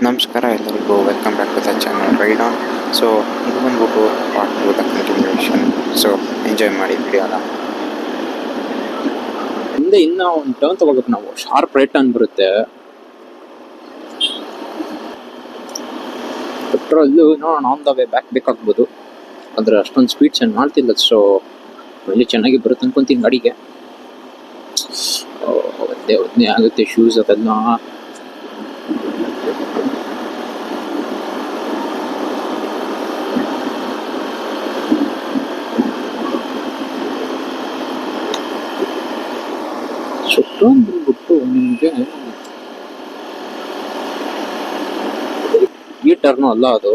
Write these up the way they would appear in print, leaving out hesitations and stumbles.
ನಮಸ್ಕಾರ ಎಲ್ಲರಿಗೂ, welcome back to the channel ride on. So ಇದು ಬಂದ್ಬಿಟ್ಟು part 2 the continuation. So enjoy ಮಾಡಿ ವಿಡಿಯೋನ. ಮುಂದೆ ಇನ್ನ ಒಂದು ಟರ್ನ್ ತಗೋಬೇಕು ನಾವು. ಶಾರ್ಪ್ ರೈಟ್ ಟರ್ನ್ ಬರುತ್ತೆ. ಪೆಟ್ರೋಲ್ ನೋಡೋಣ, ಆನ್ ದ ವೇ ಬ್ಯಾಕ್ ಬೇಕಾಗ್ಬೋದು. ಆದರೆ ಅಷ್ಟೊಂದು ಸ್ಪೀಡ್ ಚೆಂದ ಮಾಡ್ತಿಲ್ಲ. ಸೊ ಅಲ್ಲಿ ಚೆನ್ನಾಗಿ ಬರುತ್ತೆ ಅನ್ಕೊಂತೀನಿ ಗಾಡಿಗೆ. ಒದ್ದೆ ಆಗುತ್ತೆ ಶೂಸ್ ಅದೆಲ್ಲ. ಸೊ ಟರ್ನ್ ಬಂದ್ಬಿಟ್ಟು ನಿಮಗೆ ಈ ಟರ್ನು ಅಲ್ಲ, ಅದು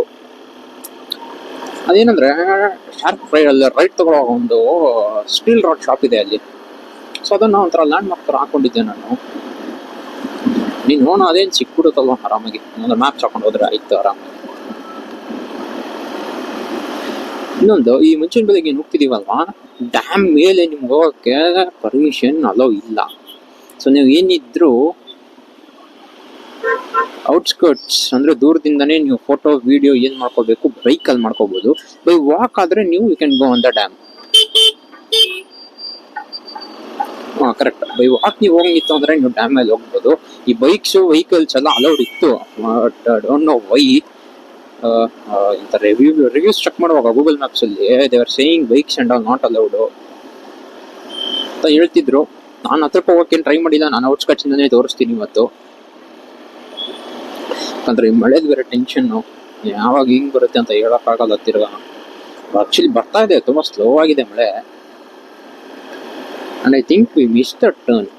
ಅದೇನಂದ್ರೆ ಶಾರ್ಪ್ ರೈಟ್ ತಗೊಳ್ಳುವಾಗ ಒಂದು ಸ್ಟೀಲ್ ರಾಡ್ ಶಾಪ್ ಇದೆ ಅಲ್ಲಿ. ಸೊ ಅದನ್ನು ಒಂಥರ ಲ್ಯಾಂಡ್ ಮಾರ್ಕ್ ಥರ ಹಾಕೊಂಡಿದ್ದೆ ನಾನು. ನೀನು ನೋಡೋಣ, ಅದೇನು ಸಿಕ್ಬಿಡುತ್ತಲ್ವ ಆರಾಮಾಗಿ. ಒಂದು ಮ್ಯಾಪ್ ಹಾಕೊಂಡು ಹೋದ್ರೆ ಆಯ್ತು ಆರಾಮಾಗಿ. ಇನ್ನೊಂದು, ಈ ಮುಂಚಿನ ಬೆಳಗ್ಗೆ ಏನು ಹೋಗ್ತಿದೀವಲ್ವಾ, ಡ್ಯಾಮ್ ಮೇಲೆ ನಿಮ್ಗೆ ಹೋಗೋಕ್ಕೆ ಪರ್ಮಿಷನ್ ಅಲೋ ಇಲ್ಲ. ಸೊ ನೀವು ಏನಿದ್ರು ಔಟ್ಸ್ಕರ್ಟ್ಸ್ ಅಂದ್ರೆ ದೂರದಿಂದನೇ ನೀವು ಫೋಟೋ ವಿಡಿಯೋ ಏನು ಮಾಡ್ಕೋಬೇಕು, ಬೈಕಲ್ಲಿ ಮಾಡ್ಕೋಬಹುದು. ಬೈ ವಾಕ್ ಆದರೆ ನೀವು you can go on the dam. Correct. By walk ನೀವು ಹೋಗಿತ್ತು ಅಂದ್ರೆ ನೀವು ಡ್ಯಾಮ್ ಮೇಲೆ ಹೋಗ್ಬೋದು. ಈ ಬೈಕ್ಸ್ ವೆಹಿಕಲ್ಸ್ ಎಲ್ಲ ಅಲೌಡ್ ಇತ್ತು, ಡೋಂಟ್ ನೋ ವೈ. ಇಂಥ ರಿವ್ಯೂಸ್ ಚೆಕ್ ಮಾಡುವಾಗ ಗೂಗಲ್ ಮ್ಯಾಪ್ಸ್ ಅಲ್ಲಿ they are saying bikes and all not allowed ಅಂತ ಹೇಳ್ತಿದ್ರು. ನಾನು ಹತ್ರಕ್ಕೆ ಹೋಗೋಕ್ಕೇನು ಟ್ರೈ ಮಾಡಿಲ್ಲ, ನಾನು ಔಟ್ಸ್ಕರ್ಟ್ಸ್ ಇಂದನೇ ತೋರಿಸ್ತೀನಿ ಇವತ್ತು. ಯಾಕಂದ್ರೆ ಈ ಮಳೆದು ಬೇರೆ ಟೆನ್ಷನ್ನು, ಯಾವಾಗ ಹಿಂಗ್ ಬರುತ್ತೆ ಅಂತ ಹೇಳೋಕ್ಕಾಗಲ್ಲ. ತಿರ್ಗಾ ಆಕ್ಚುಲಿ ಬರ್ತಾ ಇದೆ, ತುಂಬಾ ಸ್ಲೋ ಆಗಿದೆ ಮಳೆ. And I think we miss the turn.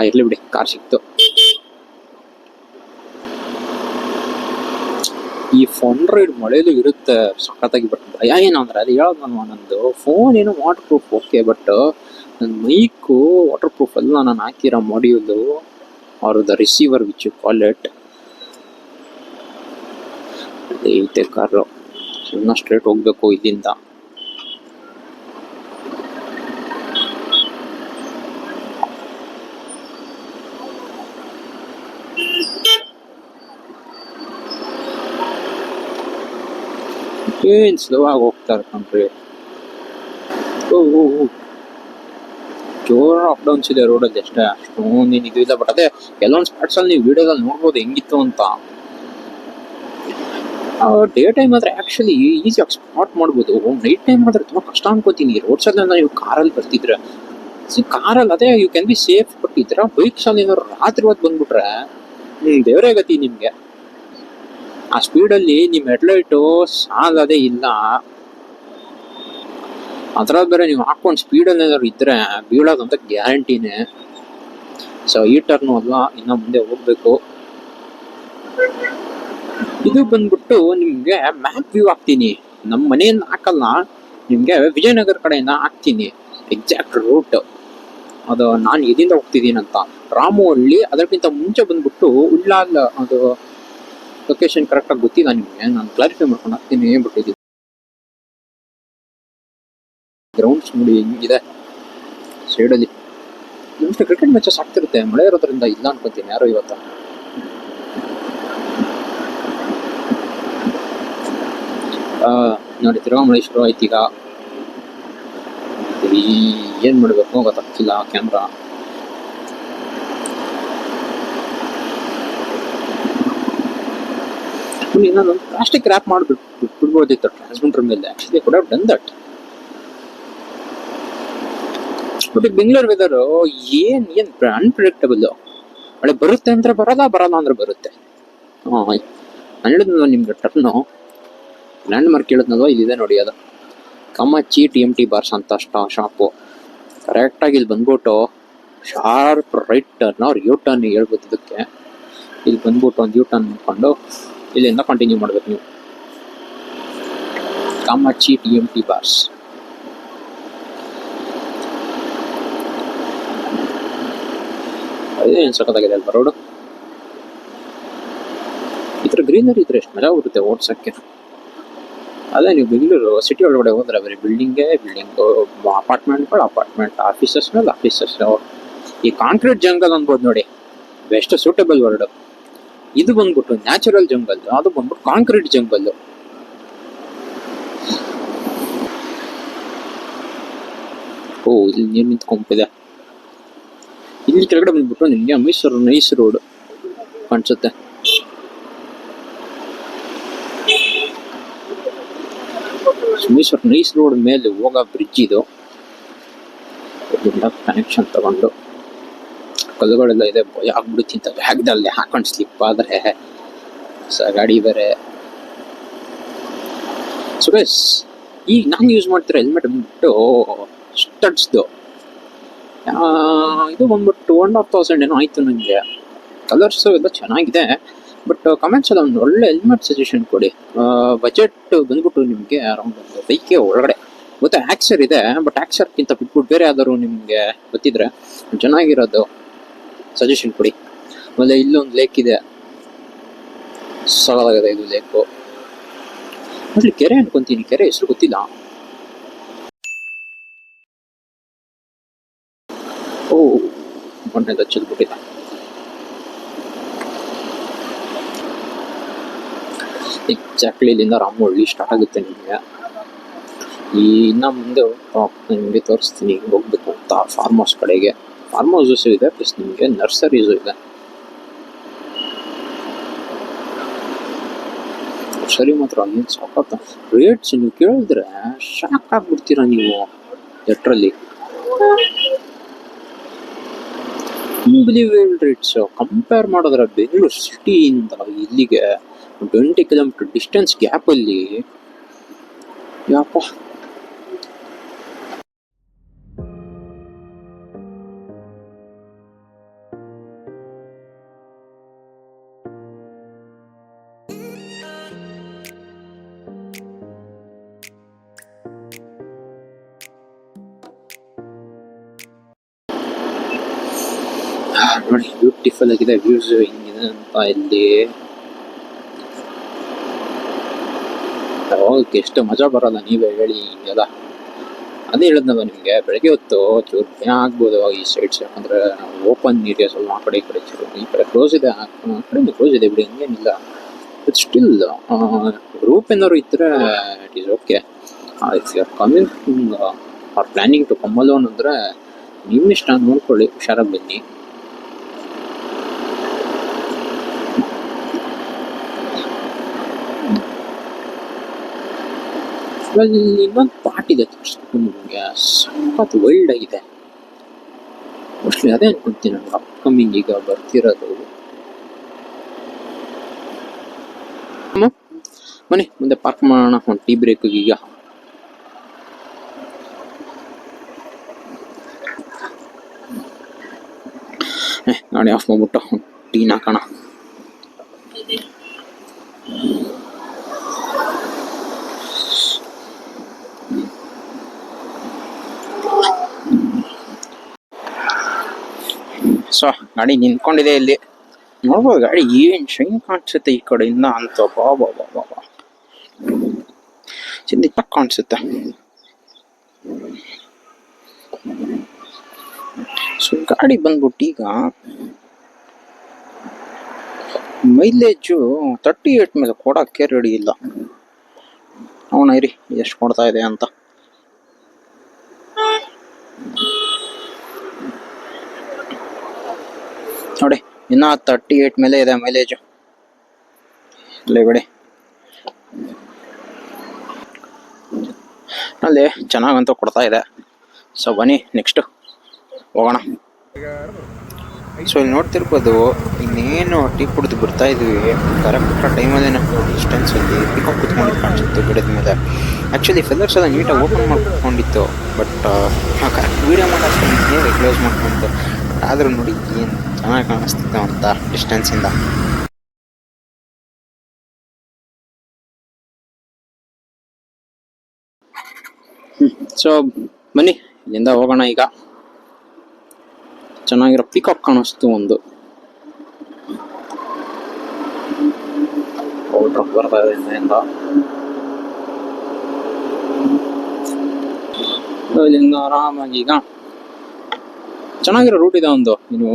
ಇರ್ಲಿ ಬಿಡಿ, ಕಾರ್ ಸಿಕ್ತು. ಈ ಫೋನ್ ರೈಡ್ ಮಳೆದು ಇರುತ್ತೆ ಸಖತ್ತಾಗಿ. ಬಟ್ ಭಯ ಏನು ಅಂದ್ರೆ, ಅದು ಹೇಳೋದು ನಂದು ಫೋನ್ ಏನು ವಾಟರ್ ಪ್ರೂಫ್ ಓಕೆ, ಬಟ್ ನನ್ನ ಮೈಕು ವಾಟರ್ ಪ್ರೂಫ್ ಅಲ್ಲ. ನಾನು ಹಾಕಿರೋ module are the receiver which you call it. ಐತೆ ಕಾರು, ಸುಮ್ಮನೆ ಸ್ಟ್ರೇಟ್ ಹೋಗ್ಬೇಕು ಇಲ್ಲಿಂದ. ಏನ್ ಸ್ಲೋ ಆಗಿ ಹೋಗ್ತಾರೆ ಕಣ್ರಿ. ಜೋರ ಅಪ್ ಡೌನ್ಸ್ ಇದೆ ರೋಡಲ್ಲಿ ಅಷ್ಟೇ, ಅಷ್ಟೊಂದೇನು ಇದು ಇಲ್ಲ. ಬಟ್ ಅದೇ ಕೆಲವೊಂದು ಸ್ಪಾಟ್ಸ್ ಅಲ್ಲಿ ನೀವು ವಿಡಿಯೋದಲ್ಲಿ ನೋಡ್ಬೋದು ಹೆಂಗಿತ್ತು ಅಂತ. ಡೇ ಟೈಮ್ ಆದ್ರೆ ಆಕ್ಚುಲಿ ಈಸಿಯಾಗಿ ಸ್ಪಾಟ್ ಮಾಡ್ಬೋದು. ನೈಟ್ ಟೈಮ್ ಆದ್ರೆ ತುಂಬಾ ಕಷ್ಟ ಅನ್ಕೋತೀನಿ. ರೋಡ್ಸ್ ಅಲ್ಲೆಲ್ಲ ನೀವು ಕಾರಲ್ಲಿ ಬರ್ತಿದ್ರೆ, ಕಾರಲ್ಲಿ ಅದೇ you can be safe. But ಈ ತರ ಬೈಕ್ಸ್ ಅಲ್ಲಿ ಏನಾದ್ರು ರಾತ್ರಿ ಹೊತ್ತು ಬಂದ್ಬಿಟ್ರೆ ದೇವರೇ ಗತಿ ನಿಮ್ಗೆ. ಆ ಸ್ಪೀಡಲ್ಲಿ ನಿಮ್ಮ ಹೆಡ್ಲೈಟು ಸಾಲದೇ ಇಲ್ಲ. ಅದ್ರಲ್ಲಿ ಬೇರೆ ನೀವು ಹಾಕೊಂಡು ಸ್ಪೀಡಲ್ಲಿ ಏನಾದ್ರು ಇದ್ರೆ ಬೀಳೋದಂತ ಗ್ಯಾರಂಟಿನೇ. ಸೊ ಈ ಟರ್ನು ಅಲ್ವಾ, ಇನ್ನ ಮುಂದೆ ಹೋಗ್ಬೇಕು. ಇದು ಬಂದ್ಬಿಟ್ಟು ನಿಮ್ಗೆ ಮ್ಯಾಪ್ ವ್ಯೂ ಹಾಕ್ತೀನಿ. ನಮ್ಮ ಮನೆಯಿಂದ ಹಾಕಲ್ಲ, ನಿಮ್ಗೆ ವಿಜಯನಗರ ಕಡೆಯಿಂದ ಹಾಕ್ತೀನಿ ಎಕ್ಸಾಕ್ಟ್ ರೂಟ್. ಅದು ನಾನು ಎಲ್ಲಿಂದ ಹೋಗ್ತಿದ್ದೀನಿ ಅಂತ. ರಾಮೋಹಳ್ಳಿ ಅದಕ್ಕಿಂತ ಮುಂಚೆ ಬಂದ್ಬಿಟ್ಟು ಉಳ್ಳಾಲ್, ಅದು ಲೊಕೇಶನ್ ಕರೆಕ್ಟಾಗಿ ಗೊತ್ತಿಲ್ಲ ನಿಮಗೆ, ನಾನು ಕ್ಲಾರಿಫೈ ಮಾಡ್ಕೊಂಡು ಹಾಕ್ತೀನಿ. ಬಟ್ ಇದು ಗ್ರೌಂಡ್ಸ್ ನೋಡಿ ಹೆಂಗಿದೆ ಸೈಡಲ್ಲಿ. ನಿಮ್ಗೆ ಕ್ರಿಕೆಟ್ ಮ್ಯಾಚಸ್ ಆಗ್ತಿರುತ್ತೆ, ಮಳೆ ಇರೋದ್ರಿಂದ ಇಲ್ಲ ಅನ್ಕೊಂತೀನಿ ಯಾರೋ ಇವತ್ತು. ನೋಡಿ, ತಿರ್ಗಾ ಮಳೆ ಶುರು ಆಯ್ತು ಈಗ. ಏನ್ ಮಾಡ್ಬೇಕು ಗೊತ್ತಾಗ್ತಿಲ್ಲ. ಕ್ಯಾಮ್ರಾ ಇನ್ನೊಂದು ಪ್ಲಾಸ್ಟಿಕ್ ರ್ಯಾಪ್ ಬಿಡ್ಬೋದಿತ್ತು ಟ್ರಾನ್ಸ್ಮಿಟರ್ ಮೇಲೆ. ಆಕ್ಚುಲಿ ಕೂಡ done that. But Bengaluru weather ಏನ್ ಅನ್ಪ್ರಿಡಿಕ್ಟಬಲ್. ಮಳೆ ಬರುತ್ತೆ ಅಂದ್ರೆ ಬರಲ್ಲ ಅಂದ್ರೆ ಬರುತ್ತೆ. ನಾನು ಹೇಳಿದ್ನಲ್ಲ ನಿಮ್ಗೆ ಟರ್ನು ಲ್ಯಾಂಡ್ ಮಾರ್ಕ್ ಹೇಳಿದ್ನಲ್ವ, ಇಲ್ಲಿದೆ ನೋಡಿ. ಅದು ಕಮಚಿ TMT ಬಾರ್ಸ್ ಅಂತ ಶಾಪು. ಕರೆಕ್ಟಾಗಿ ಇಲ್ಲಿ ಬಂದ್ಬಿಟ್ಟು ಶಾರ್ಪ್ ರೈಟ್ ಟರ್ನ್ ಅವ್ರು ಯೂ ಟರ್ನ್ ಹೇಳ್ಬೋದು ಇದಕ್ಕೆ. ಇಲ್ಲಿ ಬಂದ್ಬಿಟ್ಟು ಒಂದು ಯೂ ಟರ್ನ್ ಮಾಡ್ಕೊಂಡು ಇಲ್ಲಿಂದ ಕಂಟಿನ್ಯೂ ಮಾಡ್ಬೇಕು ನೀವು. ಕಮಚಿ TMT ಬಾರ್ಸ್. ಅದೇನು ಸಖತ್ತಾಗಿದೆ ಅಲ್ವಾ ರೋಡು. ಈ ಥರ ಗ್ರೀನರಿ ಇದ್ರೆ ಎಷ್ಟು ಮಜಾ ಬರುತ್ತೆ ಓಡ್ಸೋಕ್ಕೆ. ಅದೇ ನೀವು ಬೆಂಗಳೂರು ಸಿಟಿ ಒಳಗಡೆ ಹೋದ್ರೆ ಬರೀ ಬಿಲ್ಡಿಂಗೇ ಬಿಲ್ಡಿಂಗು, ಅಪಾರ್ಟ್ಮೆಂಟ್, ಆಫೀಸಸ್ ಮೇಲೆ ಆಫೀಸಸ್. ಈ ಕಾಂಕ್ರೀಟ್ ಜಂಗಲ್ ಅನ್ಬೋದು ನೋಡಿ, ಬೆಸ್ಟ್ ಸೂಟಬಲ್ ವರ್ಡ್. ಇದು ಬಂದ್ಬಿಟ್ಟು ನ್ಯಾಚುರಲ್ ಜಂಗಲ್, ಅದು ಬಂದ್ಬಿಟ್ಟು ಕಾಂಕ್ರೀಟ್ ಜಂಗಲ್. ಓ, ಇಲ್ಲಿ ನೀರು ನಿಂತ್ಕೊಂಬಿದೆ. ಇಲ್ಲಿ ಕೆಳಗಡೆ ಬಂದ್ಬಿಟ್ಟು ನಿಮಗೆ ಮೈಸೂರು ನೈಸ್ ರೋಡ್ ಕಾಣಿಸುತ್ತೆ. ಮೈಸೂರು ನೈಸ್ ರೋಡ್ ಮೇಲೆ ಹೋಗೋ ಬ್ರಿಡ್ಜ್ ಇದು. ಕನೆಕ್ಷನ್ ತಗೊಂಡು ಕಲ್ಲುಗಳೆಲ್ಲ ಇದೆ, ಭಯ ಆಗ್ಬಿಡುತ್ತಿಂತ ಜಾಗದಲ್ಲಿ ಹಾಕೊಂಡು ಸ್ಲಿಪ್ ಆದ್ರೆ ಗಾಡಿ ಬೇರೆ. ಸೊ ಗೈಸ್, ಈಗ ನಾನು ಯೂಸ್ ಮಾಡ್ತಿರೋ ಹೆಲ್ಮೆಟ್ ಬಂದ್ಬಿಟ್ಟು ಸ್ಟಡ್ಸ್ದು. ಇದು ಬಂದ್ಬಿಟ್ಟು 1,500 ಏನೋ ಆಯ್ತು ನನಗೆ. ಕಲರ್ಸು ಎಲ್ಲ ಚೆನ್ನಾಗಿದೆ. ಬಟ್ ಕಮೆಂಟ್ಸ್ ಅಲ್ಲಿ ಒಂದು ಒಳ್ಳೆ ಹೆಲ್ಮೆಟ್ ಸಜೆಷನ್ ಕೊಡಿ. ಬಜೆಟ್ ಬಂದ್ಬಿಟ್ಟು ನಿಮಗೆ ಅರೌಂಡ್ 5K ಒಳಗಡೆ. ಮತ್ತೆ ಆಕ್ಸರ್ ಇದೆ, ಬಟ್ ಆಕ್ಸರ್ಗಿಂತ ಬಿಟ್ಬಿಟ್ಟು ಬೇರೆ ಯಾವ್ದಾದ್ರು ನಿಮಗೆ ಗೊತ್ತಿದ್ರೆ ಚೆನ್ನಾಗಿರೋದು ಸಜೆಷನ್ ಕೊಡಿ. ಆಮೇಲೆ ಇಲ್ಲೊಂದು ಲೇಕ್ ಇದೆ, ಸಾಲಾಗಿದೆ ಇದು ಲೇಕು. ಅಲ್ಲಿ ಕೆರೆ ಅನ್ಕೊಂತೀನಿ, ಕೆರೆ ಹೆಸರು ಗೊತ್ತಿಲ್ಲ. ಓ, ಮೊನ್ನೆ ಹಚ್ಚಿದ್ಬಿಟ್ಟಿದೆ. ಎಕ್ಸಾಕ್ಟ್ಲಿ ಇಲ್ಲಿಂದ ರಾಮವಳ್ಳಿ ಸ್ಟಾರ್ಟ್ ಆಗುತ್ತೆ ನಿಮಗೆ. ಇನ್ನ ಮುಂದೆ ನಿಮಗೆ ತೋರಿಸ್ತೀನಿ ಹೋಗ್ಬೇಕು ಅಂತ. ಫಾರ್ಮ್ ಹೌಸ್ ಕಡೆಗೆ ಫಾರ್ಮ್ ಹೌಸಸ್ ಇದೆ, ಪ್ಲಸ್ ನಿಮಗೆ ನರ್ಸರೀಸು ಇದೆ. ನರ್ಸರಿ ಮಾತ್ರ ಅಲ್ಲಿಂದ ಸಾಕತ್ತ ರೇಟ್ಸ್ ನೀವು ಕೇಳಿದ್ರೆ ಶಾಕ್ ಆಗ್ಬಿಡ್ತೀರಾ ನೀವು. ಎಟ್ರಲ್ಲಿ ಅನ್ಬಿಲೀವೇಬಲ್ ರೇಟ್ಸ್. ಕಂಪೇರ್ ಮಾಡಿದ್ರೆ ಬೆಂಗಳೂರು ಸಿಟಿಯಿಂದ ಇಲ್ಲಿಗೆ 20 ಕಿಲೋಮೀಟರ್ ಡಿಸ್ಟೆನ್ಸ್ ಗ್ಯಾಪಲ್ಲಿ ಯಾಪ. ನೋಡಿ, ಬ್ಯೂಟಿಫುಲ್ ಆಗಿದೆ ವ್ಯೂಸ್ ಹಿಂಗಿದೆ ಅಂತ. ಇಲ್ಲಿ ಹೋಗಕ್ಕೆ ಎಷ್ಟು ಮಜಾ ಬರಲ್ಲ, ನೀವೇ ಹೇಳಿ. ಎಲ್ಲ ಅದೇ ಹೇಳಿದ್ನಲ್ಲ ನಿಮಗೆ, ಬೆಳಗ್ಗೆ ಹೊತ್ತು ಚೂರು ಭಯ ಆಗ್ಬೋದು ಈ ಸೈಡ್ಸ್, ಯಾಕಂದ್ರೆ ಓಪನ್ ಏರಿಯಾ ಸ್ವಲ್ಪ ಆ ಕಡೆ ಈ ಕಡೆ ಚೂರು. ಈ ಕಡೆ ಕ್ಲೋಸ್ ಇದೆ, ಆ ಕಡೆ ಕ್ಲೋಸ್ ಇದೆ ಬಿಡಿ, ಹಂಗೇನಿಲ್ಲ. ಬಟ್ ಸ್ಟಿಲ್ ಗ್ರೂಪ್ ಏನಾದ್ರು ಇದ್ರೆ it is okay. If you are coming or planning to come alone ಅಂದರೆ ನಿಮ್ಮಿಷ್ಟ, ನೋಡ್ಕೊಳ್ಳಿ, ಹುಷಾರಾಗಿ ಬನ್ನಿ. ಇಲ್ಲಿ ಇನ್ನೊಂದು ಪಾರ್ಟ್ ಇದೆ ತೋರಿಸ್ಬೇಕು ನಿಮಗೆ, ಸಖತ್ ವೈಲ್ಡ್ ಆಗಿದೆ. ಮೋಸ್ಟ್ಲಿ ಅದೇ ಅನ್ಕೊಂತೀನಿ ನನಗೆ ಅಪ್ಕಮಿಂಗ್ ಈಗ ಬರ್ತಿರೋದು. ಬನ್ನಿ ಮುಂದೆ ಪಾರ್ಕ್ ಮಾಡೋಣ ಒಂದು ಟೀ ಬ್ರೇಕ್. ಈಗ ಗಾಡಿ ಆಫ್ ಮಾಡ್ಬಿಟ್ಟು ಟೀನ ಹಾಕೋಣ. ಸೊ ಗಾಡಿ ನಿಂತ್ಕೊಂಡಿದೆ ಇಲ್ಲಿ, ನೋಡ್ಬೋದು ಗಾಡಿ ಏನ್ ಶೈನ್ ಕಾಣಿಸುತ್ತೆ ಈ ಕಡೆಯಿಂದ ಅಂತ. ಬಾಬಾ ಬಾಬಾ ಚಿಂದಿ ಕಾಣಿಸುತ್ತೆ. ಸೊ ಗಾಡಿ ಬಂದ್ಬಿಟ್ಟು ಈಗ ಮೈಲೇಜು 38 ಮೇಲೆ ಕೊಡಕ್ಕೆ ರೆಡಿ ಇಲ್ಲ. ಅವನ ಇರಿ ಎಷ್ಟು ಕೊಡ್ತಾ ಇದೆ ಅಂತ. ನೋಡಿ, ಇನ್ನ 38 ಮೇಲೆ ಇದೆ ಮೈಲೇಜು. ಅಲ್ಲೇ ಬಿಡಿ, ಅಲ್ಲಿ ಚೆನ್ನಾಗಂತೂ ಕೊಡ್ತಾ ಇದೆ. ಸೊ ಬನ್ನಿ ನೆಕ್ಸ್ಟ್ ಹೋಗೋಣ. ಸೊ ಇಲ್ಲಿ ನೋಡ್ತಿರ್ಬೋದು, ಇನ್ನೇನು ಟೀ ಕುಡಿದು ಬರ್ತಾ ಇದ್ವಿ. ಕರೆಕ್ಟ್ ಟೈಮಲ್ಲಿ ನಾವು ಡಿಸ್ಟೆನ್ಸಲ್ಲಿ ಪಿಕಪ್ ಕುತ್ಕೊಂಡಿದ್ದು ಕಾಣಿಸುತ್ತೆ ಗಿಡದ ಮೇಲೆ. ಆ್ಯಕ್ಚುಲಿ ಫೆದರ್ಸ್ ಎಲ್ಲ ನೀಟಾಗಿ ಓಪನ್ ಮಾಡ್ಕೊಂಡಿತ್ತು, ಬಟ್ ಕರೆಕ್ಟ್ ವೀಡಿಯೋ ಮಾಡೋಷ್ಟು ನೀವೇ ಕ್ಲೋಸ್ ಮಾಡ್ಕೊಂಡು. ಆದರೂ ನೋಡಿ ಏನು ಚೆನ್ನಾಗಿ ಕಾಣಿಸ್ತಿತ್ತು ಅಂತ ಡಿಸ್ಟೆನ್ಸಿಂದ. ಸೊ ಬನ್ನಿ ಇಲ್ಲಿಂದ ಹೋಗೋಣ. ಈಗ ಚೆನ್ನಾಗಿರೋ ಪಿಕಪ್ ಕಾಣಿಸ್ತು ಒಂದು. ಟ್ರಕ್ ಬರ್ತಾ ಇದೆ ಹಿಂದೆಯಿಂದ. ಇಲ್ಲಿಂದ ಆರಾಮಾಗಿ ಈಗ ಚೆನ್ನಾಗಿರೋ ರೂಟ್ ಇದೆ ಒಂದು. ನೀವು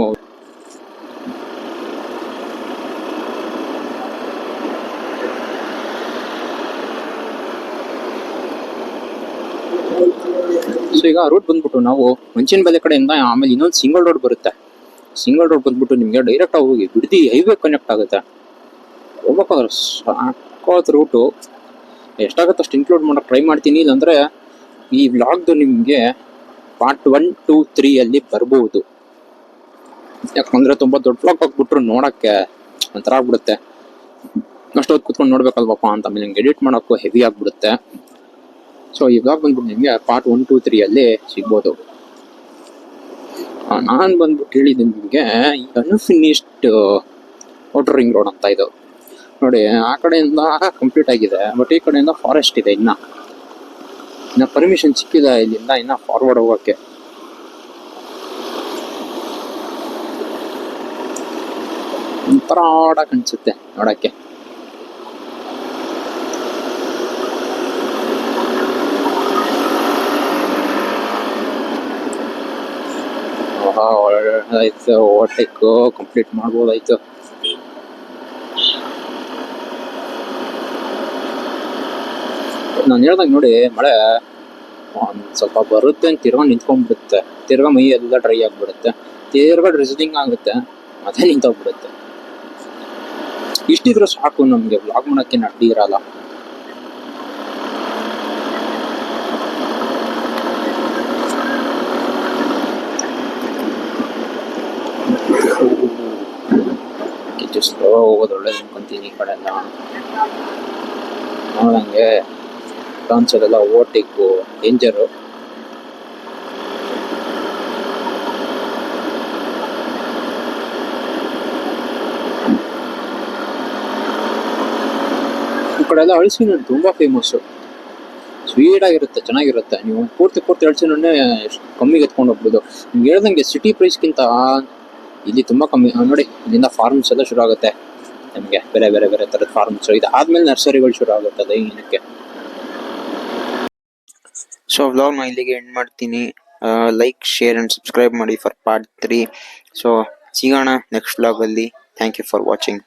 ಸೊ ಈಗ ರೂಟ್ ಬಂದ್ಬಿಟ್ಟು ನಾವು ಮಂಚಿನ ಬೆಲೆ ಕಡೆಯಿಂದ ಆಮೇಲೆ ಇನ್ನೊಂದು ಸಿಂಗಲ್ ರೋಡ್ ಬರುತ್ತೆ. ಸಿಂಗಲ್ ರೋಡ್ ಬಂದ್ಬಿಟ್ಟು ನಿಮಗೆ ಡೈರೆಕ್ಟ್ ಆಗಿ ಹೋಗಿ ಬಿಡದಿ ಹೈವೇ ಕನೆಕ್ಟ್ ಆಗುತ್ತೆ. ಹೋಗ್ಬೇಕಾದ್ರೆ ಸಾಕಾದ ರೂಟು. ಎಷ್ಟಾಗುತ್ತೆ ಅಷ್ಟು ಇನ್ಕ್ಲೂಡ್ ಮಾಡಕ್ಕೆ ಟ್ರೈ ಮಾಡ್ತೀನಿ. ಇಲ್ಲಾಂದ್ರೆ ಈ ವ್ಲಾಗ್ದು ನಿಮಗೆ ಪಾರ್ಟ್ 1, 2, 3 ಅಲ್ಲಿ ಬರ್ಬೋದು. ಯಾಕಂದ್ರೆ ತುಂಬಾ ದೊಡ್ಡ ವ್ಲಾಗ್ ಹಾಕ್ಬಿಟ್ರು ನೋಡಕ್ಕೆ ಒಂಥರ ಆಗ್ಬಿಡುತ್ತೆ. ಅಷ್ಟೊತ್ತು ಕುತ್ಕೊಂಡು ನೋಡ್ಬೇಕಲ್ವಪ್ಪ ಅಂತ. ಆಮೇಲೆ ನಿಮ್ಗೆ ಎಡಿಟ್ ಮಾಡೋಕ್ಕೂ ಹೆವಿ ಆಗ್ಬಿಡುತ್ತೆ. ಸೊ ಈ ವ್ಲಾಗ್ ಬಂದ್ಬಿಟ್ಟು ನಿಮಗೆ ಪಾರ್ಟ್ 1, 2, 3 ಅಲ್ಲಿ ಸಿಗ್ಬೋದು. ನಾನು ಬಂದ್ಬಿಟ್ಟು ಹೇಳಿದ್ದೀನಿ ನಿಮಗೆ ಅನ್ಫಿನಿಶ್ಡ್ ಔಟರ್ ರಿಂಗ್ ರೋಡ್ ಅಂತ. ಇದು ನೋಡಿ, ಆ ಕಡೆಯಿಂದ ಕಂಪ್ಲೀಟ್ ಆಗಿದೆ, ಬಟ್ ಈ ಕಡೆಯಿಂದ ಫಾರೆಸ್ಟ್ ಇದೆ. ಇನ್ನ ಪರ್ಮಿಷನ್ ಸಿಕ್ಕಿದೆ ಇಲ್ಲಿಂದ ಇನ್ನ ಫಾರ್ವರ್ಡ್ ಹೋಗೋಕ್ಕೆ. ಒಂಥರ ಆಡಕ್ಕೆ ಅನ್ಸುತ್ತೆ ನೋಡಕ್ಕೆ. ಒಳ್ಳೆದಾಯ್ತು, ಓವರ್ಟೇಕ್ ಕಂಪ್ಲೀಟ್ ಮಾಡ್ಬೋದಾಯ್ತು. ನಾನು ಹೇಳ್ದಂಗೆ ನೋಡಿ, ಮಳೆ ಒಂದು ಸ್ವಲ್ಪ ಬರುತ್ತೆ ಅಂತ ತಿರ್ಗಾ ನಿಂತ್ಕೊಂಡ್ಬಿಡುತ್ತೆ. ತಿರ್ಗಾ ಮೈ ಎಲ್ಲ ಡ್ರೈ ಆಗಿಬಿಡುತ್ತೆ. ತಿರ್ಗಾ ಡ್ರೆಸ್ಸಿಂಗ್ ಆಗುತ್ತೆ, ಮತ್ತೆ ನಿಂತೋಗ್ಬಿಡುತ್ತೆ. ಇಷ್ಟಿದ್ರು ಸಾಕು ನಮಗೆ ವ್ಲಾಗ್ ಮಾಡೋಕ್ಕೆ. ಅಡ್ಡಿ ಇರಲ್ಲ. ಸ್ಲೋ ಹೋಗೋದು ಒಳ್ಳೇದು ಅನ್ಕೊಂತೀನಿ. ಈ ಕಡೆ ಎಲ್ಲ ನೋಡಂಗೆ ಕಾನ್ಸೋದೆಲ್ಲ ಓವರ್ಟೇಕು ಡೇಂಜರು. ಈ ಕಡೆ ಎಲ್ಲ ಹಳಸಿನ ತುಂಬಾ ಫೇಮಸ್ಸು. ಸ್ವೀಟ್ ಆಗಿರುತ್ತೆ, ಚೆನ್ನಾಗಿರುತ್ತೆ. ನೀವು ಪೂರ್ತಿ ಹಳಸಿನೇ ಕಮ್ಮಿಗೆ ಎತ್ಕೊಂಡು ಹೋಗ್ಬೋದು. ನಿಮ್ಗೆ ಹೇಳ್ದಂಗೆ ಸಿಟಿ ಪ್ರೈಸ್ಗಿಂತ ಇಲ್ಲಿ ತುಂಬಾ ಕಮ್ಮಿ. ನೋಡಿ, ಇಲ್ಲಿಂದ ಫಾರ್ಮ್ಸ್ ಎಲ್ಲ ಶುರು ಆಗುತ್ತೆ ನಿಮಗೆ. ಬೇರೆ ಥರದ ಫಾರ್ಮ್ಸ್. ಇದಾದ್ಮೇಲೆ ನರ್ಸರಿಗಳು ಶುರು ಆಗುತ್ತೆ ಅದೇ ಏನಕ್ಕೆ. ಸೊ ವ್ಲಾಗ್ನ ಇಲ್ಲಿಗೆ ಎಂಡ್ ಮಾಡ್ತೀನಿ. ಲೈಕ್, ಶೇರ್ ಅಂಡ್ ಸಬ್ಸ್ಕ್ರೈಬ್ ಮಾಡಿ ಫಾರ್ ಪಾರ್ಟ್ 3. ಸೊ ಸಿಗೋಣ ನೆಕ್ಸ್ಟ್ ವ್ಲಾಗಲ್ಲಿ. Thank you for watching.